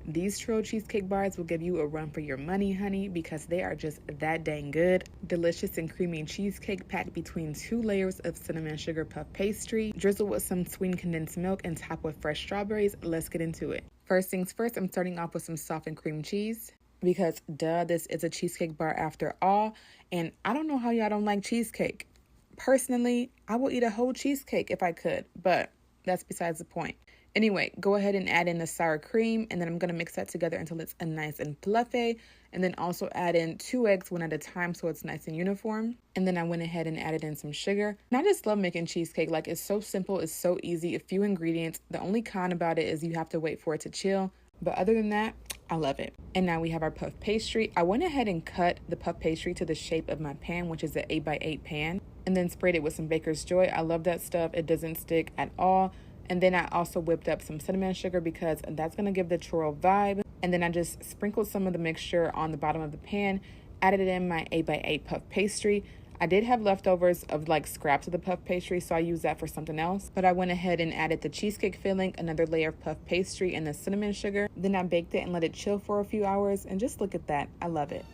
These Trio cheesecake bars will give you a run for your money, honey, because they are just that dang good. Delicious and creamy cheesecake packed between 2 layers of cinnamon sugar puff pastry, drizzled with some sweetened condensed milk and topped with fresh strawberries. Let's get into it. First things first, I'm starting off with some softened cream cheese because duh, this is a cheesecake bar after all. And I don't know how y'all don't like cheesecake. Personally, I will eat a whole cheesecake if I could, but that's besides the point. Anyway, go ahead and add in the sour cream, and then I'm going to mix that together until it's a nice and fluffy. And then also add in 2 eggs one at a time so it's nice and uniform. And then I went ahead and added in some sugar. And I just love making cheesecake. Like, it's so simple, it's so easy, a few ingredients. The only con about it is you have to wait for it to chill. But other than that, I love it. And now we have our puff pastry. I went ahead and cut the puff pastry to the shape of my pan, which is an 8x8 pan. And then sprayed it with some Baker's Joy. I love that stuff. It doesn't stick at all. And then I also whipped up some cinnamon sugar because that's going to give the churro vibe. And then I just sprinkled some of the mixture on the bottom of the pan, added it in my 8x8 puff pastry. I did have leftovers of like scraps of the puff pastry, so I used that for something else. But I went ahead and added the cheesecake filling, another layer of puff pastry, and the cinnamon sugar. Then I baked it and let it chill for a few hours. And just look at that. I love it.